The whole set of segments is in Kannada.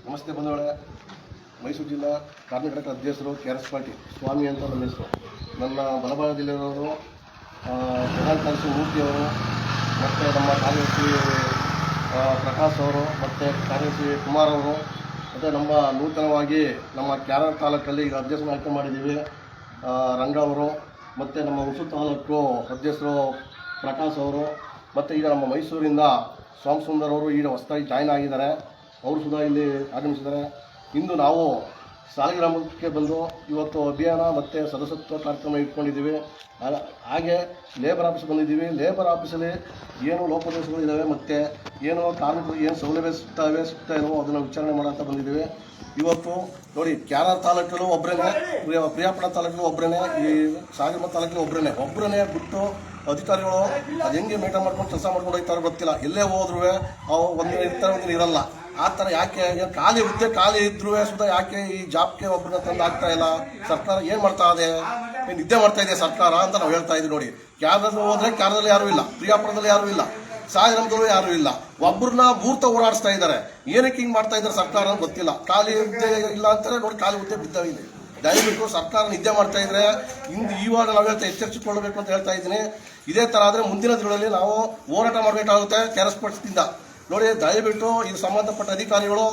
ನಮಸ್ತೆ ಬಂಧುಗಳೇ. ಮೈಸೂರು ಜಿಲ್ಲಾ ಕಾರ್ಮಿಕ ಘಟಕದ ಅಧ್ಯಕ್ಷರು KRS ಪಾಟೀಲ್ ಸ್ವಾಮಿ ಅಂತ ನನ್ನ ಹೆಸರು. ನನ್ನ ಬಲಭಾಗದಲ್ಲಿರೋರು ಪ್ರಧಾನ ಕಾರ್ಯದರ್ಶಿ ಮೂರ್ತಿಯವರು, ಮತ್ತು ನಮ್ಮ ಕಾರ್ಯದರ್ಶಿ ಪ್ರಕಾಶ್ ಅವರು, ಮತ್ತು ಕಾರ್ಯದರ್ಶಿ ಕುಮಾರ್ ಅವರು, ಮತ್ತು ನಮ್ಮ ನೂತನವಾಗಿ ನಮ್ಮ ಕ್ಯಾರಳ ತಾಲೂಕಲ್ಲಿ ಈಗ ಅಧ್ಯಕ್ಷರನ್ನು ಆಯ್ಕೆ ಮಾಡಿದ್ದೀವಿ ರಂಗ ಅವರು, ಮತ್ತು ನಮ್ಮ ಹುಣಸೂರು ತಾಲೂಕು ಅಧ್ಯಕ್ಷರು ಪ್ರಕಾಶ್ ಅವರು, ಮತ್ತು ಈಗ ನಮ್ಮ ಮೈಸೂರಿಂದ ಸ್ವಾಮಿ ಸುಂದರ್ ಅವರು ಈಗ ಹೊಸದಾಗಿ ಜಾಯ್ನ್ ಆಗಿದ್ದಾರೆ. ಅವರು ಸುಧಾ ಇಲ್ಲಿ ಆಗಮಿಸಿದ್ದಾರೆ. ಇಂದು ನಾವು ಸಾಲಿಗ್ರಾಮಕ್ಕೆ ಬಂದು ಇವತ್ತು ಅಭಿಯಾನ ಮತ್ತು ಸದಸ್ಯತ್ವ ಕಾರ್ಯಕ್ರಮ ಇಟ್ಕೊಂಡಿದ್ದೀವಿ. ಹಾಗೆ ಲೇಬರ್ ಆಫೀಸ್ ಬಂದಿದ್ದೀವಿ. ಲೇಬರ್ ಆಫೀಸಲ್ಲಿ ಏನು ಲೋಪದೋಷಗಳು ಇದ್ದಾವೆ ಮತ್ತು ಏನು ಕಾರ್ಮಿಕರು ಏನು ಸೌಲಭ್ಯ ಸಿಗ್ತಾ ಇಲ್ಲವೋ ಅದನ್ನು ವಿಚಾರಣೆ ಮಾಡೋಂತ ಬಂದಿದ್ದೀವಿ. ಇವತ್ತು ನೋಡಿ, ಕ್ಯಾರಳ ತಾಲೂಕಲ್ಲೂ ಒಬ್ಬರೇ, ಪ್ರಿಯಾಪಟ್ಟಣ ತಾಲೂಕಲ್ಲೂ ಒಬ್ಬರೇ, ಈ ಸಾಲಿಗ್ರಾಮ ತಾಲೂಕಲ್ಲೂ ಒಬ್ಬರೇ ಬಿಟ್ಟು ಅಧಿಕಾರಿಗಳು ಅದು ಹೆಂಗೆ ಮೇಂಟೈನ್ ಮಾಡ್ಕೊಂಡು ಕೆಲಸ ಮಾಡ್ಕೊಂಡು ಹೋಗ್ತಾರೆ ಗೊತ್ತಿಲ್ಲ. ಎಲ್ಲೇ ಹೋದ್ರೂ ಅವು ಒಂದಿನ ಇರ್ತಾರೆ, ಒಂದಿನ ಇರಲ್ಲ. ಆ ಥರ ಯಾಕೆ ಖಾಲಿ ಇದ್ರೂ ಸುಧಾ ಯಾಕೆ ಈ ಜಾಬ್ಗೆ ಒಬ್ಬರನ್ನ ತಂದು ಆಗ್ತಾ ಇಲ್ಲ? ಸರ್ಕಾರ ಏನು ಮಾಡ್ತಾ ಇದೆ? ನಿದ್ದೆ ಮಾಡ್ತಾ ಇದೆ ಸರ್ಕಾರ ಅಂತ ನಾವು ಹೇಳ್ತಾ ಇದ್ದೀವಿ. ನೋಡಿ, ಕ್ಯಾರದಲ್ಲಿ ಹೋದ್ರೆ ಕ್ಯಾರದಲ್ಲಿ ಯಾರೂ ಇಲ್ಲ, ಪ್ರಿಯಾಪುರದಲ್ಲಿ ಯಾರೂ ಇಲ್ಲ, ಸಾಗರದಲ್ಲೂ ಯಾರೂ ಇಲ್ಲ. ಒಬ್ಬರನ್ನ ಮೂರ್ತ ಓಡಾಡಿಸ್ತಾ ಇದ್ದಾರೆ. ಏನಕ್ಕೆ ಹಿಂಗೆ ಮಾಡ್ತಾ ಇದ್ದಾರೆ ಸರ್ಕಾರ ಅಂತ ಗೊತ್ತಿಲ್ಲ. ಖಾಲಿ ಹುದ್ದೆ ಇಲ್ಲ ಅಂತಾರೆ. ನೋಡಿ, ಖಾಲಿ ಹುದ್ದೆ ಬಿದ್ದಾವಿದೆ. ದಯವಿಟ್ಟು ಸರ್ಕಾರ ನಿದ್ದೆ ಮಾಡ್ತಾ ಇದ್ರೆ ಇವಾಗ ನಾವು ಎಚ್ಚರಿಸಿಕೊಳ್ಳಬೇಕು ಅಂತ ಹೇಳ್ತಾ ಇದ್ದೀನಿ. ಇದೇ ಥರ ಆದರೆ ಮುಂದಿನ ದಿನಗಳಲ್ಲಿ ನಾವು ಹೋರಾಟ ಮಾಡಬೇಕಾಗುತ್ತೆ KRS ಪಕ್ಷದಿಂದ. ನೋಡಿ, ದಯವಿಟ್ಟು ಇದು ಸಂಬಂಧಪಟ್ಟ ಅಧಿಕಾರಿಗಳು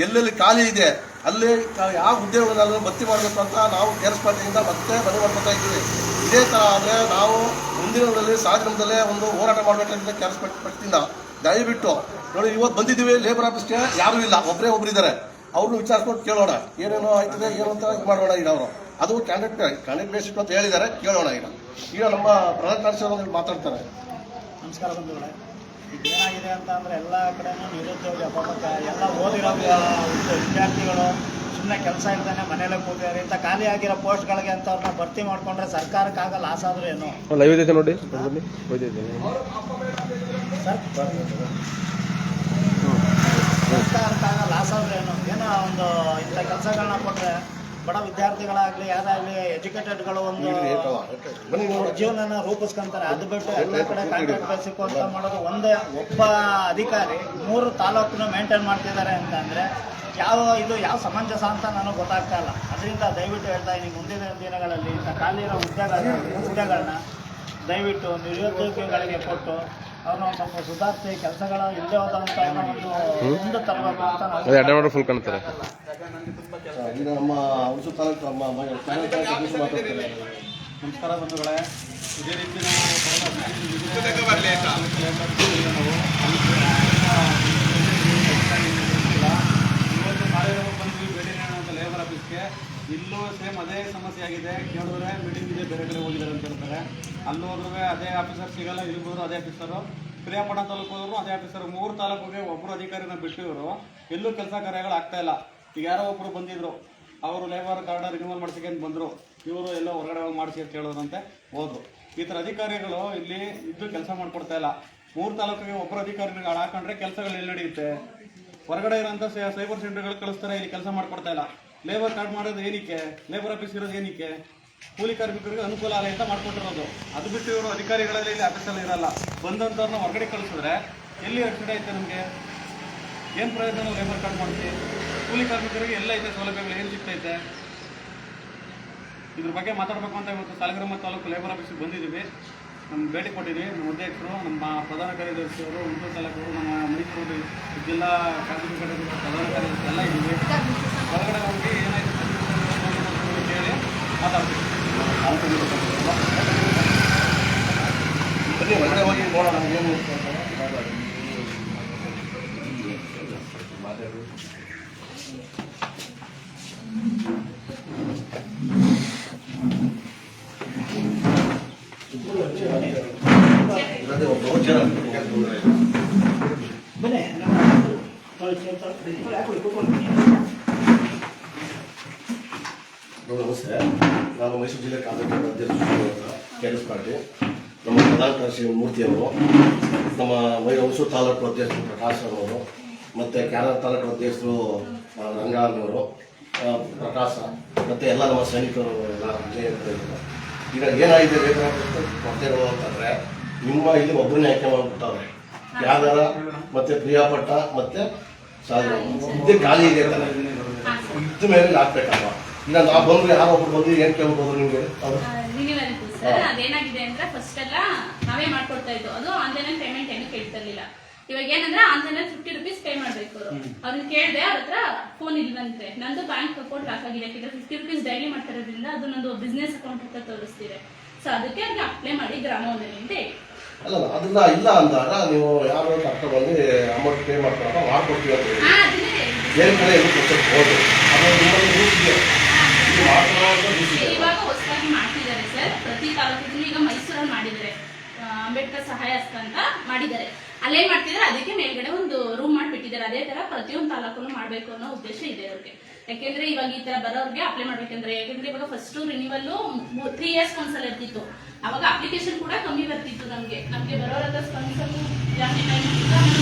ಎಲ್ಲೆಲ್ಲಿ ಖಾಲಿ ಇದೆ ಅಲ್ಲಿ ಯಾವ ಹುದ್ದೆಗಳನ್ನೆಲ್ಲ ಭರ್ತಿ ಮಾಡಬೇಕು ಅಂತ ನಾವು KRS ಪಾರ್ಟಿಯಿಂದ ಮತ್ತೆ ಮನವಿ ಮಾಡ್ಕೊತಾ ಇದ್ದೀವಿ. ಇದೇ ಥರ ಆದರೆ ನಾವು ಮುಂದಿನ ದಿನಗಳಲ್ಲಿ ಸಾಗರದಲ್ಲೇ ಒಂದು ಹೋರಾಟ ಮಾಡಬೇಕಾಗಿದೆ KRS ಪಕ್ಷದಿಂದ. ದಯವಿಟ್ಟು ನೋಡಿ, ಇವತ್ತು ಬಂದಿದ್ದೀವಿ ಲೇಬರ್ ಆಫೀಸ್ಗೆ, ಯಾರೂ ಇಲ್ಲ, ಒಬ್ಬರು ಇದ್ದಾರೆ. ಅವ್ರನ್ನ ವಿಚಾರಿಸ್ಕೊಂಡು ಕೇಳೋಣ, ಏನೇನೋ ಆಯ್ತದೆ ಏನು ಅಂತ ಇದು ಮಾಡೋಣ. ಈಗ ಅವರು ಅದು ಕ್ಯಾಂಡಿಡೇಟ್ ಬೇಸಿಕ್ ಅಂತ ಹೇಳಿದ್ದಾರೆ, ಕೇಳೋಣ. ಈಗ ನಮ್ಮ ಪ್ರಧಾನ ಕಾರ್ಯದರ್ಶಿ ಮಾತಾಡ್ತಾರೆ. ನಮಸ್ಕಾರ ಬಂಧುಗಳೇ. ಈಗ ಏನಾಗಿದೆ ಅಂತ ಅಂದರೆ ಎಲ್ಲ ಕಡೆನೂ ನಿರುದ್ಯೋಗ ಅಪಮತ, ಎಲ್ಲ ಓದಿರೋ ವಿದ್ಯಾರ್ಥಿಗಳು ಸುಮ್ಮನೆ ಕೆಲಸ ಇಲ್ದಾನೆ ಮನೇಲೆ ಕೂತಿದ್ದಾರೆ. ಇಂಥ ಖಾಲಿ ಆಗಿರೋ ಪೋಸ್ಟ್ಗಳಿಗೆ ಅಂಥವ್ರನ್ನ ಭರ್ತಿ ಮಾಡಿಕೊಂಡ್ರೆ ಸರ್ಕಾರಕ್ಕಾಗ ಲಾಸ್ ಆದರೂ ಏನು ನೋಡಿ ಸರ್ಕಾರಕ್ಕಾಗ ಲಾಸ್ ಆದರೂ ಏನೋ ಒಂದು ಇಂಥ ಕೆಲಸಗಳನ್ನ ಕೊಟ್ಟರೆ ಬಡ ವಿದ್ಯಾರ್ಥಿಗಳಾಗಲಿ ಯಾರಾಗಲಿ ಎಜುಕೇಟೆಡ್ಗಳು ಒಂದು ಜೀವನನ ರೂಪಿಸ್ಕೊಂತಾರೆ. ಅದು ಬಿಟ್ಟು ಎಲ್ಲ ಕಡೆ ಕಾಂಟ್ರಾಕ್ಟ್ ಬೇಸಿಕ್ ಅಂತ ಮಾಡೋದು ಒಂದೇ ಒಬ್ಬ ಅಧಿಕಾರಿ 3 ತಾಲೂಕನ್ನು ಮೇಂಟೈನ್ ಮಾಡ್ತಿದ್ದಾರೆ ಅಂತಂದರೆ ಯಾವ ಸಮಂಜಸ ಅಂತ ನನಗೆ ಗೊತ್ತಾಗ್ತಾ ಇಲ್ಲ. ಅದರಿಂದ ದಯವಿಟ್ಟು ಹೇಳ್ತಾ ಇದ್ದೀನಿ, ಮುಂದಿನ ದಿನಗಳಲ್ಲಿ ಇಂಥ ಖಾಲಿ ಇರೋ ಹುದ್ದೆಗಳನ್ನ ದಯವಿಟ್ಟು ನಿರುದ್ಯೋಗಿಗಳಿಗೆ ಕೊಟ್ಟು ಅವ್ರನ್ನ ಒಂದು ಸ್ವಲ್ಪ ಸುಧಾರಿಸಿ ಕೆಲಸಗಳ ಇಲ್ಲದೆ ಹೋದಂಥ ಒಂದು ಮುಂದೆ ತರಬೇಕು ಅಂತ ನಾವು ಫುಲ್ ಕಾಣ್ತಾರೆ. ಈಗ ನಮ್ಮ ಹುಣಸೂರು ತಾಲೂಕು ಮಾತಾಡ್ತಾರೆ. ನಮಸ್ಕಾರ ಬಂಧುಗಳೇ. ಇದೇ ರೀತಿ ಬಂದ್ವಿ ಭೇಟಿ ನೀಡೋಂಥ ಲೇಬರ್ ಆಫೀಸ್ಗೆ. ಇಲ್ಲೂ ಸೇಮ್ ಅದೇ ಸಮಸ್ಯೆ ಆಗಿದೆ. ಕೇಳಿದ್ರೆ ಮೀಟಿಂಗ್ ಇದೆ, ಬೇರೆ ಕಡೆ ಹೋಗಿದ್ದಾರೆ ಅಂತ ಹೇಳ್ತಾರೆ. ಅಲ್ಲಿ ಹೋದ್ರೂ ಅದೇ ಆಫೀಸರ್ ಸಿಗಲ್ಲ, ಇಲ್ಲಿ ಹೋದ್ರು ಅದೇ ಆಫೀಸರು, ಪ್ರಿಯಾಪಟ್ಟಣ ತಾಲೂಕು ಹೋದ್ರು ಅದೇ ಆಫೀಸರು. 3 ತಾಲೂಕಿಗೆ ಒಬ್ಬರು ಅಧಿಕಾರಿನ ಬಿಟ್ಟು ಇವರು ಎಲ್ಲೂ ಕೆಲಸ ಕಾರ್ಯಗಳು ಆಗ್ತಾ ಇಲ್ಲ. ಈಗ ಯಾರೋ ಒಬ್ಬರು ಬಂದಿದ್ರು, ಅವರು ಲೇಬರ್ ಕಾರ್ಡ್ ರಿನ್ಯೂವಲ್ ಮಾಡ್ಸೋಕೆ ಬಂದರು, ಇವರು ಎಲ್ಲ ಹೊರಗಡೆ ಹೋಗಿ ಮಾಡಿಸಿ ಅಂತ ಹೇಳೋದಂತೆ ಹೋದ್ರು. ಈ ಥರ ಅಧಿಕಾರಿಗಳು ಇಲ್ಲಿ ಇದ್ದು ಕೆಲಸ ಮಾಡಿಕೊಡ್ತಾ ಇಲ್ಲ. 3 ತಾಲೂಕಿಗೆ ಒಬ್ಬರು ಅಧಿಕಾರಿಗಳು ಹಾಕೊಂಡ್ರೆ ಕೆಲಸಗಳು ಎಲ್ಲಿ ನಡೆಯುತ್ತೆ? ಹೊರಗಡೆ ಇರೋಂಥ ಸೈಬರ್ ಸೆಂಟರ್ಗಳು ಕಳಿಸ್ತಾರೆ, ಇಲ್ಲಿ ಕೆಲಸ ಮಾಡಿಕೊಡ್ತಾ ಇಲ್ಲ. ಲೇಬರ್ ಕಾರ್ಡ್ ಮಾಡೋದು ಏನಕ್ಕೆ? ಲೇಬರ್ ಆಫೀಸ್ ಇರೋದು ಏನಕ್ಕೆ? ಕೂಲಿ ಕಾರ್ಮಿಕರಿಗೆ ಅನುಕೂಲ ಆಗಲಿ ಅಂತ ಮಾಡ್ಕೊಟ್ಟಿರೋದು. ಅದು ಬಿಟ್ಟು ಇವರು ಅಧಿಕಾರಿಗಳಲ್ಲಿ ಇಲ್ಲಿ ಆಫೀಸಲ್ಲಿ ಇರಲ್ಲ. ಬಂದಂಥವ್ರನ್ನ ಹೊರಗಡೆ ಕಳಿಸಿದ್ರೆ ಎಲ್ಲಿ ರಕ್ಷಣೆ ಐತೆ? ನಮಗೆ ಏನು ಪ್ರಯೋಜನ ನಾವು ಲೇಬರ್ ಕಾರ್ಡ್ ಮಾಡ್ತೀವಿ? ಕೂಲಿ ಕಾರ್ಮಿಕರಿಗೆ ಎಲ್ಲ ಐತೆ ಸೌಲಭ್ಯಗಳು, ಏನು ಸಿಗ್ತೈತೆ? ಇದ್ರ ಬಗ್ಗೆ ಮಾತಾಡಬೇಕು ಅಂತ ಇವತ್ತು ಸಾಲಿಗ್ರಾಮ ತಾಲೂಕು ಲೇಬರ್ ಆಫೀಸಿಗೆ ಬಂದಿದ್ದೀವಿ. ನಮ್ಮ ಭೇಟಿ ಕೊಟ್ಟಿದ್ವಿ. ನಮ್ಮ ಅಧ್ಯಕ್ಷರು, ನಮ್ಮ ಪ್ರಧಾನ ಕಾರ್ಯದರ್ಶಿಯವರು, ಹುಣಸೂರು ತಾಲೂಕು, ನಮ್ಮ ಮೈಸೂರು ಜಿಲ್ಲಾ ಕಾರ್ಮಿಕ ಘಟಕದ ಪ್ರಧಾನ ಕಾರ್ಯದರ್ಶಿ ಎಲ್ಲ ಇದ್ದೀವಿ. ಹೊರಗಡೆ ಹೋಗಿ ಏನಾಯ್ತು ಹೇಳಿ ಮಾತಾಡ್ತೀವಿ. ಹೊರಗಡೆ ಹೋಗಿ ನೋಡೋಣ ಏನು ನಮಸ್ತೆ. ನಾನು ಮೈಸೂರು ಜಿಲ್ಲೆ ಕಾರ್ಮಿಕ ಅಧ್ಯಕ್ಷರು KRS ಪಾಟೀಲ್, ನಮ್ಮ ಪ್ರಧಾನ ಕಾರ್ಯದರ್ಶಿ ಮೂರ್ತಿಯವರು, ನಮ್ಮ ಹುಣಸೂರು ತಾಲೂಕು ಅಧ್ಯಕ್ಷರು ಪ್ರಕಾಶ್ ಅವರು, ಮತ್ತು ಕ್ಯಾರಳ ತಾಲೂಕು ಅಧ್ಯಕ್ಷರು ರಂಗಾನವರು, ಪ್ರಕಾಶ, ಮತ್ತು ಎಲ್ಲ ನಮ್ಮ ಸೈನಿಕರು ಎಲ್ಲ ಈಗ ಏನಾಗಿದೆ ಲೇಬರ್ ಕೊಡ್ತಾ ಇರೋ ಅಂತಂದರೆ, ನಿಮ್ಮ ಇಲ್ಲಿ ಒಬ್ಬರನ್ನೇ ಆಯ್ಕೆ ಮಾಡಿಬಿಟ್ಟವ್ರೆ. ಯಾವ್ದಾರ ಮತ್ತು ಪ್ರಿಯಾಪಟ್ಟ ಮತ್ತು ಇದ್ದೇ ಖಾಲಿ ಇದೆ ಅಂತಾನೆ ಇದ್ದ ಮೇಲೆ ಹಾಕ್ಬೇಕಲ್ವಾ? ಇಲ್ಲ ನಾವು ಬಂದ್ರೆ ಯಾರೋ ಒಬ್ರು ಬಂದು ಏನ್ ಕೇಳ್ಬೋದು ನಿಮ್ಗೆ? ಸರ್ ಅದೇನಾಗಿದೆ ಅಂದ್ರೆ ಫಸ್ಟ್ ಎಲ್ಲ ನಾವೇ ಮಾಡ್ಕೊಡ್ತಾ ಇದ್ದು, ಅದು ಆನ್ಲೈನ್ ಪೇಮೆಂಟ್ ಏನು ಕೇಳ್ತಿರ್ಲಿಲ್ಲ. ಇವಾಗ ಏನಂದ್ರೆ ಆನ್ಲೈನ್ 50 ರೂಪೀಸ್ ಪೇ ಮಾಡ್ಬೇಕು. ಅವ್ರನ್ನ ಕೇಳಿದೆ, ಅವ್ರ ಹತ್ರ ಫೋನ್ ಇಲ್ವಂತೆ. ನಂದು ಬ್ಯಾಂಕ್ ಅಕೌಂಟ್ ಲಾಕ್ ಆಗಿದೆ, ಯಾಕಂದ್ರೆ 50 ರೂಪೀಸ್ ಡೈಲಿ ಮಾಡ್ತಿರೋದ್ರಿಂದ ಅದು ನಂದು ಬಿಸ್ನೆಸ್ ಅಕೌಂಟ್ ಅಂತ ತೋರಿಸ್ತಿದೆ. ಸೊ ಅದಕ್ಕೆ ಅವ್ರಿಗೆ ಅಪ್ಲೈ ಮಾಡಿ ಗ್ರಾಮೋನ್ನಲ್ಲಿ ಅಂತ ಹೇಳಿ. ಅಲ್ಲ ಅದನ್ನ ಇಲ್ಲ ಅಂದಾಗ ನೀವು ಯಾರು ಕರ್ಕೊಂಡು ಬಂದು ಅಮೌಂಟ್ ಪೇ ಮಾಡ್ಕೊಳಪ್ಪ ಮಾಡ್ಕೊಡ್ತೀವಿ ಅಂತ ಹೇಳಿ ಬೇರೆ ಕಡೆ ಏನು ಹೋಗಿ ಅದು ನಿಮ್ಮಲ್ಲಿ ರೂಲ್ಸ್ ಇದೆ. ಇವಾಗ ಹೊಸದಾಗಿ ಮಾಡ್ತಿದ್ದಾರೆ ಸರ್, ಪ್ರತಿ ತಾಲೂಕಿಗೂ. ಈಗ ಮೈಸೂರಲ್ಲಿ ಮಾಡಿದ್ದಾರೆ, ಅಂಬೇಡ್ಕರ್ ಸಹಾಯ ಹಸ್ತ ಅಂತ ಮಾಡಿದ್ದಾರೆ. ಅಲ್ಲೇನ್ ಮಾಡ್ತಿದ್ದಾರೆ, ಅದಕ್ಕೆ ಮೇಲ್ಗಡೆ ಒಂದು ರೂಮ್ ಮಾಡಿಬಿಟ್ಟಿದ್ದಾರೆ. ಅದೇ ತರ ಪ್ರತಿಯೊಂದು ತಾಲೂಕಲ್ಲೂ ಮಾಡ್ಬೇಕು ಅನ್ನೋ ಉದ್ದೇಶ ಇದೆ ಅವ್ರಿಗೆ. ಯಾಕೆಂದ್ರೆ ಇವಾಗ ಈ ತರ ಬರೋರ್ಗೆ ಅಪ್ಲೈ ಮಾಡ್ಬೇಕಂದ್ರೆ, ಯಾಕಂದ್ರೆ ಇವಾಗ ಫಸ್ಟ್ ರಿನ್ಯೂವಲ್ 3 years ಒಂದ್ಸಲ ಇರ್ತಿತ್ತು. ಅವಾಗ ಅಪ್ಲಿಕೇಶನ್ ಕೂಡ ಕಮ್ಮಿ ಬರ್ತಿತ್ತು. ನಮ್ಗೆ ಬರೋರ ಸ್ಪಂದಿಸಲು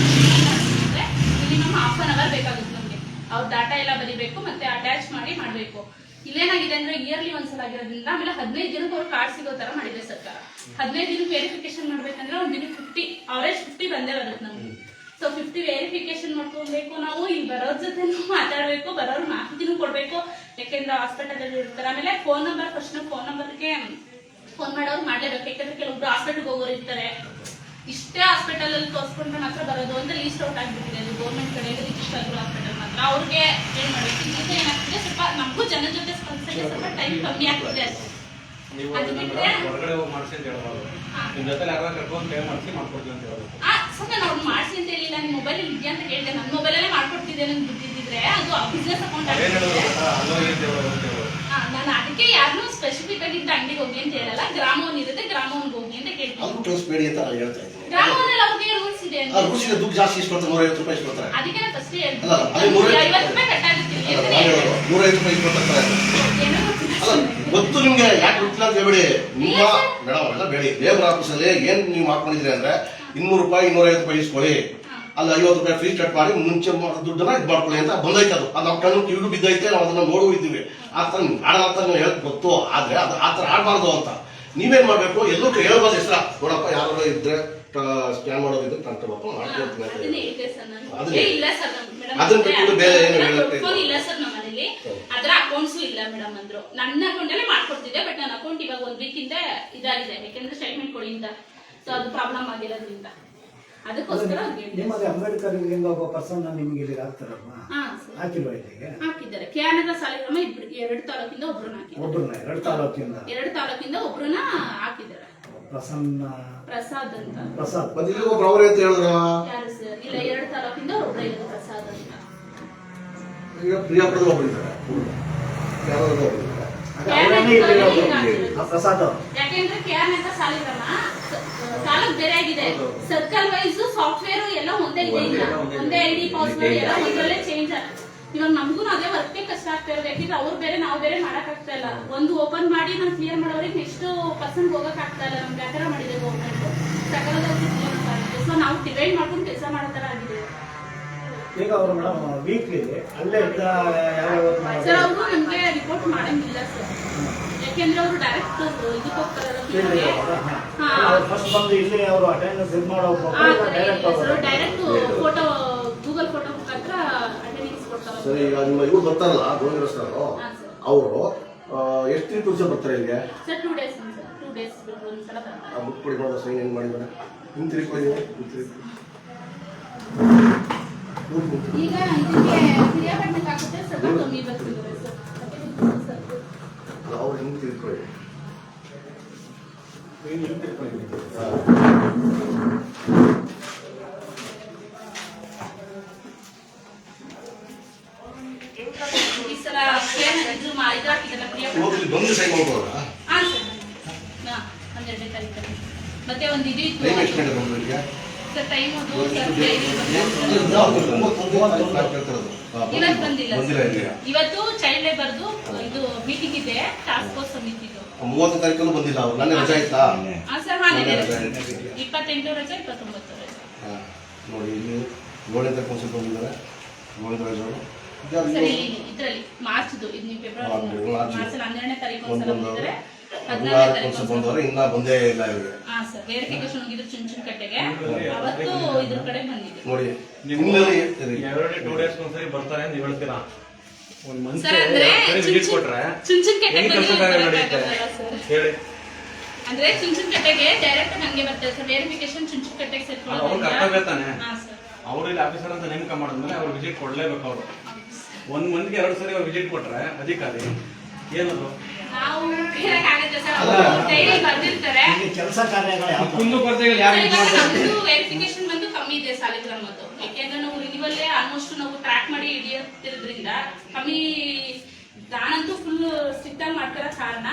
ಮಿನಿಮಮ್ ½ an hour ಬೇಕಾಗುತ್ತೆ ನಮ್ಗೆ. ಅವ್ರ ಡಾಟಾ ಎಲ್ಲ ಬರಿಬೇಕು, ಮತ್ತೆ ಅಟ್ಯಾಚ್ ಮಾಡಿ ಮಾಡ್ಬೇಕು. ಇಲ್ಲೇನಾಗಿದೆ ಅಂದ್ರೆ ಇಯರ್ಲಿ ಒಂದ್ಸಲ ಆಗಿರೋದ್ರಿಂದ, ಆಮೇಲೆ 15 ದಿನಕ್ಕೆ ಅವ್ರು ಕಾರ್ಡ್ ಸಿಗೋ ತರ ಮಾಡಿದೆ ಸರ್ಕಾರ. 15 ದಿನಕ್ಕೆ ವೆರಿಫಿಕೇಶನ್ ಮಾಡ್ಬೇಕಂದ್ರೆ ಒಂದು ದಿನಕ್ಕೆ 50 ಅವರೇಜ್ 50 ಬಂದೇ ಬರುತ್ತೆ ನಮ್ಗೆ. ಸೊ 50 ವೆರಿಫಿಕೇಶನ್ ಮಾಡ್ಕೊಬೇಕು. ನಾವು ಇಲ್ಲಿ ಬರೋರ್ ಜೊತೆ ಮಾತಾಡ್ಬೇಕು, ಬರೋರು ಮಾಹಿತಿನೂ ಕೊಡ್ಬೇಕು, ಯಾಕೆಂದ್ರೆ ಹಾಸ್ಪಿಟಲ್ ಅಲ್ಲಿ ಇರ್ತಾರೆ. ಆಮೇಲೆ ಫೋನ್ ನಂಬರ್, ಫಸ್ಟ್ ಫೋನ್ ನಂಬರ್ಗೆ ಫೋನ್ ಮಾಡೋರು ಮಾಡ್ಲೇಬೇಕು. ಯಾಕಂದ್ರೆ ಕೆಲವೊಬ್ರು ಹಾಸ್ಪಿಟಲ್ಗೆ ಹೋಗೋರು ಇರ್ತಾರೆ, ಇಷ್ಟೇ ಹಾಸ್ಪಿಟಲ್ ಅಲ್ಲಿ ತೋರಿಸ್ಕೊಂಡ್ರೆ ಮಾತ್ರ ಬರೋದು ಅಂತ ಲೀಸ್ಟ್ ಔಟ್ ಆಗ್ಬಿಟ್ಟಿದೆ. ಅದು ಗೌರ್ಮೆಂಟ್ ಕಡೆಯಿಂದ ರಿಜಿಸ್ಟರ್ ಆಗಿರೋ ಹಾಸ್ಪಿಟಲ್ ಮಾತ್ರ. ಅವ್ರಿಗೆ ಏನ್ ಮಾಡ್ಬೇಕು, ಈಗ ಏನಾಗ್ತಿದೆ, ಸ್ವಲ್ಪ ನಮಗೂ ಜನ ಜೊತೆ ಸ್ಪಂದಿಸಕ್ಕೆ ಸ್ವಲ್ಪ ಟೈಮ್ ಕಮ್ಮಿ ಆಗ್ತಿದೆ. ಅದು ಬಿಟ್ಟರೆ ಹೊರಗಡೆ ಹೋಗಿ ಮಾಡಿಸಿ ಅಂತ ಹೇಳ್ಬೋದು. ನಿಮ್ಮ ಜೊತೆ ಯಾರು ಕರ್ಕೊಂಡು ಪೇ ಮಾಡಿಸಿ ಮಾಡ್ಕೊಡ್ತೀವಿ ಅಂತ ಹೇಳ್ಬೋದು. ಸರ್ ನಾನು ಅವ್ರು ಮಾಡಿಸಿ ಅಂತ ಹೇಳಿಲ್ಲ, ನಿಮ್ಮ ಮೊಬೈಲ್ ಇದೆಯಾ ಅಂತ ಕೇಳಿದೆ. ನನ್ನ ಮೊಬೈಲಲ್ಲೇ ಮಾಡ್ಕೊಡ್ತಿದ್ದೆ ಅಂತ ಬಿಟ್ಟಿದ್ರೆ ಅದು ಬಿಸ್ನೆಸ್ ಅಕೌಂಟ್ ನಾನು ಅದಕ್ಕೆ ಯಾರನ್ನೂ ಸ್ಪೆಸಿಫಿಕ್ ಆಗಿ ಅಂಗಡಿಗೆ ಹೋಗಿ ಅಂತ ಹೇಳಲ್ಲ. ಗ್ರಾಮೋನ್ ಇರುತ್ತೆ, ಗ್ರಾಮೋನ್ಗೆ ಹೋಗಿ ಅಂತ ಕೇಳ್ತೀನಿ. ಗ್ರಾಮೋನಲ್ಲಿ ಅವ್ರಿಗೆ ರೂಲ್ಸ್ ಇದೆ ಅಂತ. ದುಡ್ಡು ಜಾಸ್ತಿ ಇಸ್ಕೊಳ್ತಾರೆ, 150 ರೂಪಾಯಿ ಇಸ್ಕೊಳ್ತಾರೆ. ಅದಕ್ಕೆ ನಾನು ಫಸ್ಟ್ ಹೇಳ್ತೀನಿ 50 ರೂಪಾಯಿ ಕಟ್ಟಾಗುತ್ತೆ. 150 ರೂಪಾಯಿ ಇಸ್ಕೊಳ್ತಾರೆ. ಗೊತ್ತು ನಿಮ್ಗೆ, ಯಾಕೆ ಗೊತ್ತಿಲ್ಲ ಅಂತ ಹೇಳ್ಬೇಡಿ. ನಿಮ್ಮ ಮೇಡಮ್ ಅವೆಲ್ಲ ಬೇಡಿ. ಲೇಬರ್ ಆಫೀಸಲ್ಲಿ ಏನ್ ನೀವು ಮಾಡ್ಕೊಂಡಿದ್ರಿ ಅಂದ್ರೆ 200 ರೂಪಾಯಿ 250 ರೂಪಾಯಿ ಇಸ್ಕೊಳ್ಳಿ, ಅಲ್ಲಿ 50 ರೂಪಾಯಿ ಫೀಸ್ ಕಟ್ ಮಾಡಿ ಮುಂಚೆ ದುಡ್ಡನ್ನ ಇದು ಮಾಡ್ಕೊಳ್ಳಿ ಅಂತ ಬಂದೈತೆ. ಅದು ನಮ್ಮ ಕಣ್ಣು ಕಿವಿಗೂ ಬಿದ್ದೈತೆ, ನಾವು ಅದನ್ನ ನೋಡುವ ಇದ್ದೀವಿ. ಆ ಥರ ಆಡ ಅಂತ ನೀವು ಹೇಳಕ್ ಗೊತ್ತು, ಆದ್ರೆ ಅದು ಆ ಥರ ಆಡಬಾರ್ದು ಅಂತ ನೀವೇನ್ ಮಾಡ್ಬೇಕು, ಎಲ್ಲರೂ ಹೇಳ್ಬೋದು. ಹೆಸರ ನೋಡಪ್ಪ ಯಾರು ಇದ್ರೆ ಸ್ಕ್ಯಾನ್ ಮಾಡೋದಿದ್ರೆ ಕಂಟ್ರೋಲ್ ಮಾಡ್ಕೊಡ್ತೀನಿ ಅಂತ ಹೇಳಿ. ಅದನ್ನ ಬಿಟ್ಟು ಬೇರೆ ಏನು ಹೇಳಕ್ಕೆ ಇಲ್ಲ ಸರ್, ನಮ್ಮ ಮನೇಲಿ ಅದ್ರ ಅಕೌಂಟ್ಸು ಇಲ್ಲ ಮೇಡಮ್ ಅಂದ್ರು. ನನ್ನ ಅಕೌಂಟ್ ಅಲ್ಲೇ ಮಾಡ್ಕೊಡ್ತಿದ್ದೆ, ಬಟ್ ನನ್ನ ಅಕೌಂಟ್ ಇವಾಗ 1 week ಇಂದ ಇದಾಗಿದೆ, ಯಾಕೆಂದ್ರೆ ಸ್ಟೇಟ್ಮೆಂಟ್ ಕೊಡಿ ಅಂತ. ಸೊ ಅದು ಪ್ರಾಬ್ಲಮ್ ಆಗಿರೋದ್ರಿಂದ ಅದಕ್ಕೋಸ್ಕರ ನಿಮಗೆ ಅಂಬೇಡ್ಕರ್ ಲಿಂಗ ಒಬ್ಬ ಪರ್ಸನ್ ನಿಮಗೆ ಇಲ್ಲಿ ಆಗ್ತಾರಲ್ವಾ, ಹಾಕಿಲ್ವಾ ಇಲ್ಲಿಗೆ? ಹಾಕಿದ್ದಾರೆ. ಕ್ಯಾನದ ಸಾಲಿಗ್ರಾಮ 2 ತಾಲೂಕಿಂದ ಒಬ್ರನ್ನ ಹಾಕಿದ್ದಾರೆ. 2 ತಾಲೂಕಿಂದ ಒಬ್ರನ್ನ ಹಾಕಿದ್ದಾರೆ. ಪ್ರಸಾದ್ ಅಂತ. ಪ್ರಸಾದ್ ಒಬ್ರು ಅವ್ರೆ ಅಂತ ಹೇಳಿದ್ರ ಯಾರು ಸರ್? ಇಲ್ಲ, 2 ತಾಲೂಕಿಂದ ಒಬ್ರು ಇದ್ದಾರೆ, ಪ್ರಸಾದ್ ಅಂತ. ಈಗ ಪ್ರಿಯಾಪುರದ ಒಬ್ರು ಇದ್ದಾರೆ, ಯಾರಾದ್ರೂ ಒಬ್ರು ಇದ್ದಾರೆ. ಪ್ರಸಾದ್ ಯಾಕೆಂದ್ರೆ ಕ್ಯಾನದ ಸಾಲಿಗ್ರಾಮ ತಾಲೂಕ್ ಬೇರೆ ಆಗಿದೆ. ಸರ್ಕಲ್ ವೈಸ್ ಸಾಫ್ಟ್ವೇರ್ ಎಲ್ಲ ಒಂದೇ ಇದೆ, ಇಲ್ಲ ಒಂದೇ ID ಪಾಸ್ವರ್ಡ್ ಎಲ್ಲ ಒಂದರಲ್ಲೇ ಚೇಂಜ್. ಇವಾಗ ನಮಗೂ ಅದೇ ವರ್ಕ್ ಕಷ್ಟ ಆಗ್ತಾ ಇರೋದು, ಯಾಕಂದ್ರೆ ಅವ್ರು ಬೇರೆ ನಾವು ಬೇರೆ ಮಾಡಕ್ ಆಗ್ತಾ ಇಲ್ಲ. ಒಂದು ಓಪನ್ ಮಾಡಿ ನಾವು ಕ್ಲಿಯರ್ ಮಾಡೋರಿಗೆ ನೆಕ್ಸ್ಟ್ ಪರ್ಸನ್ ಹೋಗಕ್ ಆಗ್ತಾ ಇಲ್ಲ. ನಮ್ಗೆ ಆ ತರ ಮಾಡಿದೆ ಗೌರ್ಮೆಂಟ್, ಸಕಲದಲ್ಲಿ. ಸೊ ನಾವು ಡಿವೈಡ್ ಮಾಡ್ಕೊಂಡು ಕೆಲಸ ಮಾಡೋ ತರ ಆಗಿದೆ. ಈಗ ಅವರು ಮೇಡಮ್ ವೀಕ್ಲಿ ಅಲ್ಲೇ ಸರ್ ಅವರು ನಮ್ಗೆ ರಿಪೋರ್ಟ್ ಮಾಡಂಗಿಲ್ಲ ಸರ್, ಯಾಕೆಂದ್ರೆ ಅವರು ಡೈರೆಕ್ಟ್ ಇದಕ್ಕೆ ಹೋಗ್ತಾರೆ. ಫಸ್ಟ್ ಬಂದು ಇಲ್ಲಿ ಅವರು ಅಟೆಂಡೆನ್ಸ್ ಇದು ಮಾಡೋ ಡೈರೆಕ್ಟ್ ಫೋಟೋ ಗೂಗಲ್ ಫೋಟೋ ಮುಖಾಂತರ ಅಟೆಂಡೆನ್ಸ್ ಕೊಡ್ತಾರೆ. ಸರಿ, ಈಗ ನಿಮ್ಮ ಇವ್ರು ಬರ್ತಾರಲ್ಲ ಗೋವಿಂದರಾಜ್ ಅವರು ಎಷ್ಟು ದಿವಸ ಬರ್ತಾರೆ ಇಲ್ಲಿಗೆ? ಸರ್ 2 days ಸರ್, 2 days ಒಂದ್ಸಲ ಬರ್ತಾರೆ. ಬುಕ್ ಕೊಡಿ ನೋಡೋ, ಸೈನ್ ಏನು ಮಾಡಿದ್ದಾರೆ ಹಿಂತಿರುಗಿ ಈಗ ಇದಕ್ಕೆ ಕ್ರಿಯಾಪಟ್ಟಣಕ್ಕೆ ಹಾಕಿದ್ರೆ ಸ್ವಲ್ಪ ಕಮ್ಮಿ ಬರ್ತಿದ್ದಾರೆ ಸರ್. ಅವ್ರು ಹಿಂಗೆ ತಿಳ್ಕೊಳ್ಳಿ. ಈ ಸಲ ಇದು ಹಾಕಿದಲ್ಲ ಕ್ರಿಯಾಪಟ್ಟಣ ಬಂದು ಸೈನ್ ಮಾಡ್ಬೋದಾ? ಹಾಂ ಸರ್, 12ನೇ ತಾರೀಕು. ಮತ್ತೆ ಒಂದು ಇದು ಇತ್ತು ಸರ್, ಟೈಮ್ ಅದು ಇವತ್ತು ಬಂದಿಲ್ಲ. ಇವತ್ತು ಚೈಲ್ಡ್ ಲೇಬರ್ದು ಇದು ಮೀಟಿಂಗ್ ಇದೆ, ಟಾಸ್ಕ್ ಫೋರ್ಸ್ ಸಮಿತಿದು. 30 ತಾರೀಕಲ್ಲೂ ಬಂದಿಲ್ಲ ಅವ್ರು. ನನ್ನ ರಜೆ ಆಯ್ತಾ? ಹಾಂ ಸರ್, ಹಾನಿದೆ 28 ರಜೆ 29 ರಜೆ. ನೋಡಿ, ಇಲ್ಲಿ 7ನೇ ತಾರೀಕು ಒಂದ್ಸಲ ಬಂದಿದ್ದಾರೆ ಗೋವಿಂದರಾಜ್ ಅವರು. ಸರಿ, ಇದರಲ್ಲಿ ಮಾರ್ಚ್ದು ಇದು ನೀವು ಫೆಬ್ರವರಿ ಮಾರ್ಚ್ 12ನೇ ತಾರೀಕು ಒಂದ್ಸಲ ಬಂದಿದ್ದಾರೆ, 16ನೇ ತಾರೀಕು ಬಂದವರು ಇನ್ನ ಬಂದೇ ಇಲ್ಲ ಇವರಿಗೆ. ಹಾಂ ಸರ್, ವೆರಿಫಿಕೇಶನ್ ಹೋಗಿದ್ರು ಚುಂಚನಕಟ್ಟೆಗೆ. ಅವತ್ತು ಇದ್ರ ಕಡೆ ಬಂದಿದೆ. ನೋಡಿ ನಿಮ್ಮಲ್ಲಿ 2 ಡೇಸ್ ಒಂದ್ಸರಿ ಬರ್ತಾರೆ ಅಂತ ಹೇಳ್ತೀರಾ. ಒಂದ್ ಮಂತ್ ಸರ್ ಅಂದ್ರೆ ವಿಸಿಟ್ ಕೊಟ್ರೆ ಚುಂಚನಕಟ್ಟೆಗೆ ಹೇಳಿ ಅಂದ್ರೆ ಚುಂಚನಕಟ್ಟೆಗೆ ಡೈರೆಕ್ಟ್ ಹಂಗೆ ಬರ್ತಾರೆ ಸರ್. ವೆರಿಫಿಕೇಶನ್ ಚುಂಚನಕಟ್ಟೆಗೆ ಸೆಟ್ ಅವ್ರು ಕರ್ತವ್ಯ ತಾನೆ. ಹಾ ಸರ್. ಅವ್ರು ಇಲ್ಲಿ ಆಫೀಸರ್ ಅಂತ ನೇಮಕ ಮಾಡಿದ್ಮೇಲೆ ಅವ್ರು ವಿಸಿಟ್ ಕೊಡ್ಲೇಬೇಕು. ಅವರು 1 ಮಂತ್ಗೆ 2 ಸರಿ ಅವ್ರು ವಿಸಿಟ್ ಕೊಟ್ರೆ ಅಧಿಕಾರಿ ಏನದು ನಾವು ಹೇಳಕ್ಕಾಗತ್ತೆ ಸರ್. ಅವರು ಡೈಲಿ ಬರ್ದಿರ್ತಾರೆ. ಕೆಲಸ ಕಾರ್ಯಗಳು ಯಾವ ಕುಂದುಕೊರತೆಗಳು ಯಾವ ರೀತಿ ಮಾಡ್ತಾರೆ? ವೆರಿಫಿಕೇಶನ್ ಬಂದು ಕಮ್ಮಿ ಇದೆ ಸಾಲಿಗ್ರಾಮದ್ದು. ಯಾಕೆಂದ್ರೆ ನಾವು ರಿನಿವಲ್ ಆಲ್ಮೋಸ್ಟ್ ನಾವು ಟ್ರ್ಯಾಕ್ ಮಾಡಿ ಹಿಡಿಯುತ್ತಿರೋದ್ರಿಂದ ಕಮ್ಮಿ. ನಾನಂತೂ ಫುಲ್ ಸ್ಟ್ರಿಕ್ಟ್ ಆಗಿ ಮಾಡ್ತಿರೋ ಕಾರಣ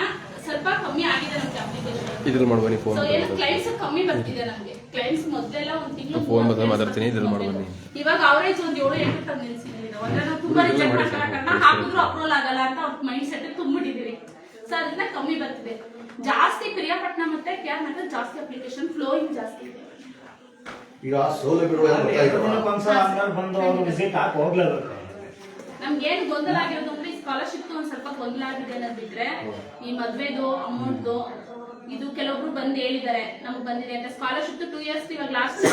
ಸ್ವಲ್ಪ ಕಮ್ಮಿ ಆಗಿದೆ ನಮ್ಗೆ ಅಪ್ಲಿಕೇಶನ್. ಇದ್ರಲ್ಲಿ ಮಾಡ್ಬನ್ನಿ ಫೋನ್. ಸೊ ಏನು ಕ್ಲೈಮ್ಸ್ ಕಮ್ಮಿ ಬರ್ತಿದೆ ನಮ್ಗೆ. ಕ್ಲೈಮ್ಸ್ ಮೊದಲೆಲ್ಲ ಒಂದು ತಿಂಗಳು ಫೋನ್ ಬಂದ್ರೆ ಮಾತಾಡ್ತೀನಿ, ಇದ್ರಲ್ಲಿ ಮಾಡ್ಬನ್ನಿ. ಇವಾಗ ಅವರೇಜ್ ಒಂದು 7-8 ತಂದು ನಿಲ್ಸಿದ್ದೀವಿ ನಾವು. ಅಂದ್ರೆ ನಾವು ತುಂಬಾ ರಿಜೆಕ್ಟ್ ಮಾಡ್ಕೊಳ್ಳೋ ಕಾರಣ ಹಾಕಿದ್ರು ಅಪ್ರೂವಲ್ ಆಗಲ್ಲ ಅಂತ ಅವ್ರ ಮೈಂಡ್ ಸೆಟ್ ತುಂಬಿಟ್ಟಿದ್ದೀವಿ. ಸೊ ಅದರಿಂದ ಕಮ್ಮಿ ಬರ್ತಿದೆ. ಜಾಸ್ತಿ ಪ್ರಿಯಾಪಟ್ಟಣ ಮತ್ತೆ KR ನಗರ ಜಾಸ್ತಿ ಅಪ್ಲಿಕೇಶನ್ ಫ್ಲೋಯಿಂಗ್ ಜಾಸ್ತಿ ಇದೆ. ಈಗ ಸೌಲಭ್ಯಗಳು ಏನು ಬರ್ತಾ ಇದ್ದಾವೆ? ದಿನಕ್ಕೊಂದ್ಸಲ ಅಂಗಡಿ ಬಂದು ಅವರು ವಿಸಿಟ್ ಹಾಕಿ ಹೋಗ್ಲೇಬೇಕು. ನಮ್ಗೆ ಏನು ಗೊಂದಲ ಆಗಿರೋದು ಅಂದ್ರೆ ಈ ಸ್ಕಾಲರ್ಶಿಪ್ ಒಂದ್ ಸ್ವಲ್ಪ ಗೊಂದಲ ಆಗಿದೆ ಅನ್ನೋದು ಬಿಟ್ರೆ ಈ ಮದ್ವೆದು ಅಮೌಂಟ್ದು ಇದು ಕೆಲವೊಬ್ರು ಬಂದು ಹೇಳಿದ್ದಾರೆ ನಮ್ಗೆ ಬಂದಿದೆ ಅಂತ. ಸ್ಕಾಲರ್ಶಿಪ್ 2 ಇಯರ್ಸ್ ಇವಾಗ ಲಾಸ್ಟ್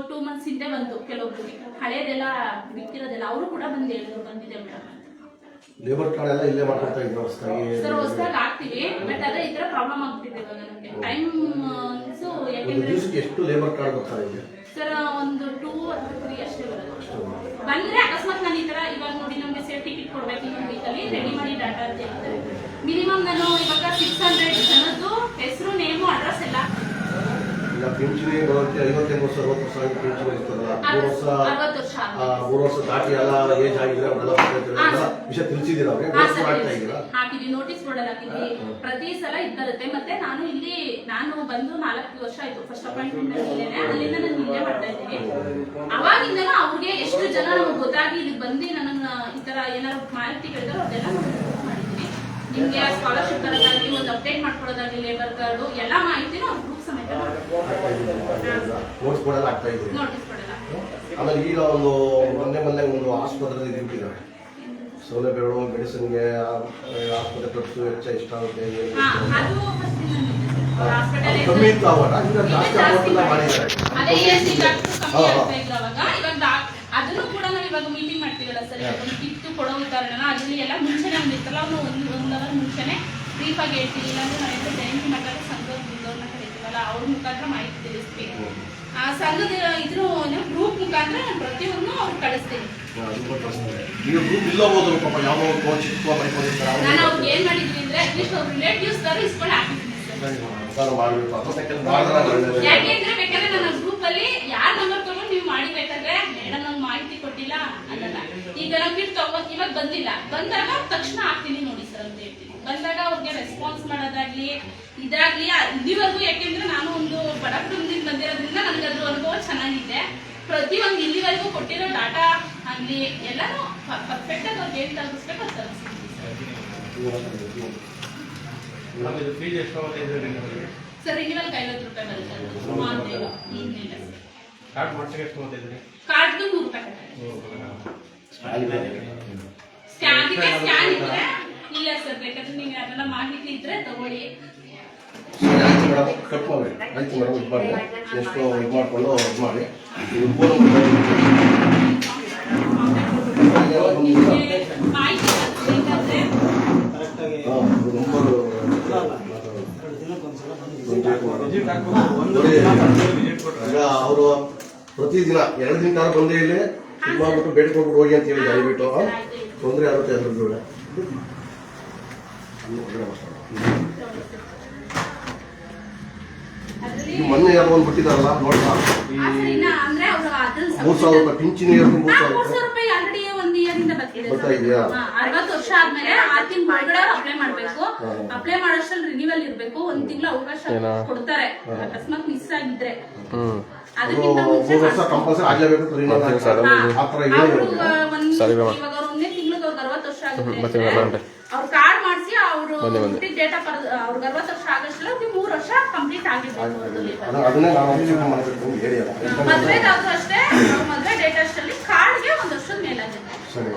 2 ಮಂತ್ಸ್ ಹಿಂದೆ ಬಂತು ಕೆಲವೊಬ್ರಿಗೆ. ಹಳೇದೆಲ್ಲ ಬಿಟ್ಟಿರೋದೆಲ್ಲ ಅವರು ಕೂಡ ಬಂದು ಹೇಳಿದ್ರು ಬಂದಿದೆ ಮೇಡಮ್. ಲೇಬರ್ ಕಾರ್ಡ್ ಎಲ್ಲ ಇಲ್ಲೇ ಮಾಡ್ಕೊಳ್ತಾ ಇದ್ರು ಹೊಸದಾಗಿ. ಸರ್ ಹೊಸದಾಗಿ ಆಗ್ತೀವಿ ಬಟ್ ಅದೇ ಈ ತರ ಪ್ರಾಬ್ಲಮ್ ಆಗ್ಬಿಟ್ಟಿದೆ ಇವಾಗ ನಮ್ಗೆ ಟೈಮ್. ಒಂದು ದಿವಸಕ್ಕೆ ಎಷ್ಟು ಲೇಬರ್ ಕಾರ್ಡ್ ಬರ್ತಾ ಇದೆ? ಸರ್ ಒಂದು 2 ಅಥವಾ 3 ಅಷ್ಟೇ ಬರೋದು. ಬಂದ್ರೆ ಅಕಸ್ಮಾತ್ ನಾನು ಈ ತರ ಇವಾಗ ನೋಡಿ ನಮ್ಗೆ ಸೇಫ್ಟಿ ಕಿಟ್ ಕೊಡ್ಬೇಕು ಇನ್ನೊಂದು ವೀಕಲ್ಲಿ ರೆಡಿ ಮಾಡಿ ಡಾಟಾ ಅಂತ ಹೇಳ್ತಾರೆ. ಮಿನಿಮಮ್ ನಾನು ಇವಾಗ 600 ಜನದ್ದು ಹೆಸರು ನೇಮು ಅಡ್ರೆಸ್ ಎಲ್ಲ. ಈಗ ಪಿಂಚಣಿ ಬರೋಕ್ಕೆ 55 ವರ್ಷ 60 ವರ್ಷ ಆಗಿ ಪಿಂಚಣಿ ಇರ್ತದಲ್ಲ, 3 ವರ್ಷ ದಾಟಿ ಎಲ್ಲ ಏಜ್ ಆಗಿದ್ರೆ ಅವರೆಲ್ಲ ವಿಷಯ ತಿಳಿಸಿದ್ದೀರಾ ಅವ್ರಿಗೆ? ಮಾಡ್ತಾ ಇದ್ದೀರಾ? ಹಾಕಿದ್ವಿ, ನೋಟಿಸ್ ಬೋರ್ಡ್ ಹಾಕಿದ್ವಿ. ಪ್ರತಿ ಸಲ ಇದ್ದರುತ್ತೆ. ಮತ್ತೆ ನಾನು ಬಂದು 4 ವರ್ಷ ಆಯ್ತು. ಫಸ್ಟ್ ಅಪಾಯಿಂಟ್ಮೆಂಟ್ ಅಲ್ಲಿಂದ ನಾನು ಇಲ್ಲೇ ಮಾಡ್ತಾ ಇದ್ದೀನಿ. ಅವಾಗಿಂದನೂ ಅವ್ರಿಗೆ ಎಷ್ಟು ಜನ ನಮ್ಗೆ ಗೊತ್ತಾಗಿ ಇಲ್ಲಿ ಬಂದು ನನ್ನ ಈ ತರ ಏನಾದ್ರು ಮಾಹಿತಿ ಕೇಳಿದಾರೋ ಅದೆಲ್ಲ ಮಾಡಿದ್ವಿ. ನಿಮ್ಗೆ ಸ್ಕಾಲರ್ಶಿಪ್ ತರೋದಾಗ್ಲಿ ಒಂದು ಅಪ್ಡೇಟ್ ಮಾಡ್ಕೊಳ್ಳೋದಾಗ್ಲಿ ಲೇಬರ್ ಕಾರ್ಡು ಎಲ್ಲ ಮಾಹಿತಿನೂ ಅವ್ರ ಗ್ರೂಪ್ ಸಮೇತ ನೋಟ್ಸ್ ಬೋರ್ಡ್ ಆಗ್ತಾ ಇದೆ. ನೋಟಿಸ್ ಬೋರ್ಡ್ ಎಲ್ಲ. ಆಮೇಲೆ ಈಗ ಒಂದು ಮೊನ್ನೆ ಒಂದು ಆಸ್ಪತ್ರೆಯಲ್ಲಿ ನಿಂತಿದ್ದಾರೆ ಸೌಲಭ್ಯಗಳು ಮೆಡಿಸಿನ್ಗೆ ಆಸ್ಪತ್ರೆ ಖರ್ಚು ವೆಚ್ಚ ಎಷ್ಟಾಗುತ್ತೆ ಅದು ಕಮ್ಮಿ ಇತ್ತು ಅವಾಗ. ಈಗ ಜಾಸ್ತಿ ಅಮೌಂಟ್ ಎಲ್ಲ ಮಾಡಿದ್ದಾರೆ. ಅದೇ ESI ಡಾಕ್ಟರ್ ಕಮ್ಮಿ ಆಗ್ತಾ ಇದ್ರು ಅವಾಗ. ಇವಾಗ ಅದನ್ನು ಕೂಡ ನಾವು ಇವಾಗ ಮೀಟಿಂಗ್ ಮಾಡ್ತೀವಲ್ಲ ಸರ್. ಕಿತ್ತು ಕೊಡೋ ಕಾರಣ ಅದರಲ್ಲಿ ಎಲ್ಲ ಮುಂಚೆನೆ ಒಂದಿತ್ತಲ್ಲ ಅವ್ನು ಒಂದು ಅವರ್ ಮುಂಚೆನೆ ಬ್ರೀಫ್ ಆಗಿ ಹೇಳ್ತೀವಿ. ಇಲ್ಲಾಂದ್ರೆ ನಾವೆಲ್ಲ ಜಯಂತಿ ಮಟ್ಟದ ಸಂಘದ ಇದ್ದವ್ರನ್ನ ಕರೀತೀವಲ್ಲ ಅವ್ರ ಮುಖಾಂತರ ಮಾಹಿತಿ ತಿಳಿಸ್ತೀವಿ. ಆ ಸಂಘದ ಇದ್ರ ಗ್ರೂಪ್ ಮುಖಾಂತರ ನಾನು ಪ್ರತಿಯೊಂದು ಅವ್ರು ಕಳಿಸ್ತೀನಿ. ಈಗ ಗ್ರೂಪ್ ಇಲ್ಲ ಹೋದ್ರು ಪಾಪ ಯಾವ ಚಿಕ್ಕ ಬೈಕೊಂಡಿರ್ತಾರೆ. ನಾನು ಅವ್ರಿಗೆ ಏನ್ ಮಾಡಿದೀನಿ ಅಂದ್ರೆ ಅಟ್ಲೀಸ್ಟ್ ಅವ್ರ ರಿಲೇಟಿವ್ಸ್ ತರ ಇಸ್ಕೊಂಡು ಹಾಕಿದ್ದೀನಿ ಸರ್. ಯಾಕೆಂದ್ರೆ ಬೇಕಾದ್ರೆ ನನ್ನ ಗ್ರೂಪ್ ಅಲ್ಲಿ ಯಾರ ನಂಬರ್ ತಗೊಂಡು ನೀವು ಮಾಡಿಬೇಕಾದ್ರೆ ಮೇಡಮ್ ನಂಗೆ ಮಾಹಿತಿ ಕೊಟ್ಟಿಲ್ಲ ಅನ್ನಲ್ಲ. ಈಗ ನಾವು ಕಿಟ್ ತಗೊಂಡ್ ಇವಾಗ ಬಂದಿಲ್ಲ, ಬಂದಾಗ ತಕ್ಷಣ ಹಾಕ್ತೀನಿ ನೋಡಿ ಸರ್ ಅಂತ ಹೇಳ್ತೀನಿ. ಬಂದಾಗ ಅವ್ರಿಗೆ ರೆಸ್ಪಾನ್ಸ್ ಮಾಡೋದಾಗ್ಲಿ ಇದಾಗ್ಲಿ ಇಲ್ಲಿವರೆಗೂ. ಯಾಕೆಂದ್ರೆ ನಾನು ಒಂದು ಬಡ ಕುಟುಂಬದಿಂದ ಬಂದಿರೋದ್ರಿಂದ ನನಗೆ ಅದ್ರ ಅನುಭವ ಚೆನ್ನಾಗಿದೆ. ಪ್ರತಿಯೊಂದು ಇಲ್ಲಿವರೆಗೂ ಕೊಟ್ಟಿರೋ ಡಾಟಾ ಆಗ್ಲಿ ಎಲ್ಲಾನು ಪರ್ಫೆಕ್ಟ್ ಆಗಿ ಅವ್ರಿಗೆ ಏನ್ ತಲುಪಿಸ್ಬೇಕು ಅದು ತಲುಪಿಸ್ತೀನಿ ಸರ್. ರಿನಿವಲ್ 50 ರೂಪಾಯಿ ಬರುತ್ತೆ. ಕಾರ್ಡ್ ಮಾಡ್ಸಕ್ಕೆ ಎಷ್ಟು ತಗೋತಿದ್ರಿ? ಕಾರ್ಡ್ದು 100 ರೂಪಾಯಿ ಸ್ಕ್ಯಾನ್ ಇದ್ರೆ ಇಲ್ಲ ಸರ್. ಬೇಕಾದ್ರೆ ನೀವು ಯಾರನ್ನ ಮಾಹಿತಿ ಇದ್ರೆ ತಗೊಳ್ಳಿ. ಕಟ್ ಮಾಡಿ ಆಯ್ತು ಮೇಡಮ್. ಇದು ಮಾಡಿ ಎಷ್ಟು ಇದು ಮಾಡಿಕೊಂಡು ಇದು ಮಾಡಿ ಮಾಹಿತಿ ಬೇಕಾದ್ರೆ ಈಗ ಅವರು ಪ್ರತಿದಿನ 2 ದಿನ ಬಂದೇ ಇಲ್ಲಿ ಇದು ಮಾಡ್ಬಿಟ್ಟು ಬೇಡ್ಕೊಂಡು ಹೋಗಿ ಅಂತ ಹೇಳಿ ದಯವಿಟ್ಟು ತೊಂದರೆ ಆಗುತ್ತೆ. ಅದ್ರ ಈ ಮೊನ್ನೆ ಯಾರೋ ಒಂದು ಬಿಟ್ಟಿದಾರಲ್ಲ ನೋಡ್ತಾ ಈ 3,000 ರೂಪಾಯಿ ಪಿಂಚಣಿ 3,000 ರೂಪಾಯಿ ಆಲ್ರೆಡಿ ಒಂದು ಇಯರಿಂದ ಬರ್ತಾ ಇದೆಯಾ? 60 ವರ್ಷ ಆದ್ಮೇಲೆ 6 ತಿಂಗಳ ಒಳಗಡೆ ಅಪ್ಲೈ ಮಾಡ್ಬೇಕು. ಅಪ್ಲೈ ಮಾಡೋಷ್ಟ್ರಲ್ಲಿ ರಿನಿವಲ್ ಇರ್ಬೇಕು. 1 ತಿಂಗಳ ಅವಕಾಶ ಕೊಡ್ತಾರೆ ಅಕಸ್ಮಾತ್ ಮಿಸ್ ಆಗಿದ್ರೆ. ಅದಕ್ಕಿಂತ ಮುಂಚೆ 3 ವರ್ಷ ಕಂಪಲ್ಸರಿ ಆಗ್ಲೇಬೇಕು. ಇವಾಗ 1ನೇ ತಿಂಗಳಿಗೆ ಅವ್ರಿಗೆ 60 ವರ್ಷ ಆಗುತ್ತೆ. ಅವ್ರ ಕಾರ್ಡ್ ಮಾಡಿಸಿ ಅವ್ರು ಡೇಟ್ ಆಫ್ ಅವ್ರಿಗೆ 60 ವರ್ಷ ಆಗಷ್ಟಲ್ಲ ಅವ್ರಿಗೆ 3 ವರ್ಷ ಕಂಪ್ಲೀಟ್ ಆಗಿರ್ಬೇಕು. ಅದನ್ನೇ ನಾವು ಮಾಡಬೇಕು ಹೇಳಿ. ಮದ್ವೆದಾದ್ರೂ ಅಷ್ಟೇ ಮದ್ವೆ ಡೇಟ್ ಅಷ್ಟಲ್ಲಿ ಕಾರ್ಡ್ಗೆ 1 ವರ್ಷದ ಮೇಲಾಗುತ್ತೆ. ಸರಿ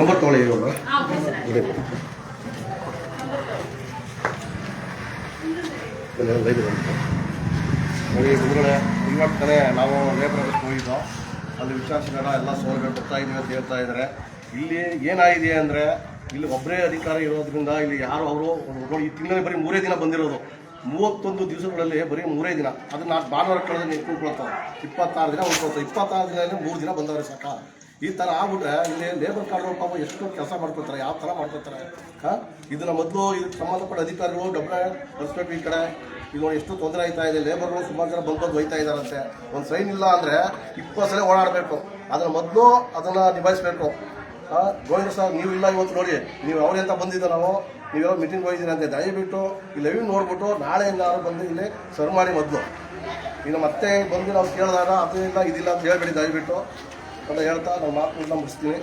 ನಂಬರ್ ತಗೊಳ್ಳಿ ಇವಾಗ. Okay sir. ನೋಡಿ ಇವತ್ತು ತಾನೇ ನಾವು ಲೇಬರ್ ಆಫೀಸ್ಗೆ ಹೋಗಿದ್ದೋ, ಅಲ್ಲಿ ವಿಚಾರಿಸಿದಾಗ ಎಲ್ಲ ಸೌಲಭ್ಯ ಬರ್ತಾ ಇದೀವಿ ಅಂತ ಹೇಳ್ತಾ ಇದ್ದಾರೆ. ಇಲ್ಲಿ ಏನಾಗಿದೆ ಅಂದರೆ ಇಲ್ಲಿ ಒಬ್ಬರೇ ಅಧಿಕಾರಿ ಇರೋದ್ರಿಂದ ಇಲ್ಲಿ ಯಾರು ಅವರು ನೋಡಿ ಈ ತಿಂಗಳಲ್ಲಿ ಬರೀ 3 ದಿನ ಬಂದಿರೋದು. 31 ದಿವಸಗಳಲ್ಲಿ ಬರೀ 3 ದಿನ, ಅದನ್ನ ನಾನು ಭಾನುವಾರ ಕಳೆದ ಉಳ್ಕೊಳ್ತಾರೆ. 26 ದಿನ ಉಳ್ಕೊಳ್ತಾರೆ. 26 ದಿನ 3 ದಿನ ಬಂದವ್ರೆ ಸಾಕ. ಈ ಥರ ಆಗ್ಬಿಟ್ರೆ ಇಲ್ಲಿ ಲೇಬರ್ ಕಾರ್ಡ್ ಪಾಪ ಎಷ್ಟು ಕೆಲಸ ಮಾಡ್ಕೊಳ್ತಾರೆ, ಯಾವ ಥರ ಮಾಡ್ಕೊಳ್ತಾರೆ. ಇದನ್ನ ಮೊದಲು ಇದಕ್ಕೆ ಸಂಬಂಧಪಟ್ಟ ಅಧಿಕಾರಿಗಳು ಡಬ್ಬೆ ಕಳಿಸ್ಬೇಕು. ಈ ಕಡೆ ಈಗ ನೋಡಿ ಎಷ್ಟು ತೊಂದರೆ ಆಯ್ತಾ ಇದೆ. ಲೇಬರ್ಗಳು ಸುಮಾರು ಜನ ಬಂದು ಒಯ್ತಾ ಇದ್ದಾರಂತೆ. ಒಂದು ಸೈನ್ ಇಲ್ಲ ಅಂದರೆ 20 ಸಲ ಓಡಾಡಬೇಕು. ಅದನ್ನು ಮೊದಲು ಅದನ್ನು ನಿಭಾಯಿಸಬೇಕು. ಗೋವಿಂದ ಸರ್ ನೀವು ಇಲ್ಲ ಇವತ್ತು ನೋಡಿ, ನೀವು ಅವ್ರೆ ಅಂತ ಬಂದಿದ್ದ ನಾವು, ನೀವೆಲ್ಲ ಮೀಟಿಂಗ್ ಹೋಗಿದ್ದೀರ ಅಂತ ದಯವಿಟ್ಟು ಈ ಲೈವ್ ನೋಡ್ಬಿಟ್ಟು ನಾಳೆಯಿಂದ ಯಾರು ಬಂದು ಇಲ್ಲಿ ಸರ್ವ್ ಮಾಡಿ ಮೊದಲು. ಇನ್ನು ಮತ್ತೆ ಬಂದು ನಾವು ಕೇಳಿದಾಗ ಅದರಿಂದ ಇದಿಲ್ಲ ಅಂತ ಹೇಳ್ಬೇಡಿ ದಯವಿಟ್ಟು ಅಂತ ಹೇಳ್ತಾ ನಾವು ಮಾತುಗಳನ್ನ ಮುಗಿಸ್ತೀನಿ.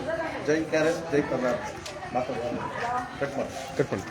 ಜೈ KRS, ಜೈ ಕರ್ನಾಟಕ. ಮಾತಾಡೋಣ. ಕಟ್ ಮಾಡಿ.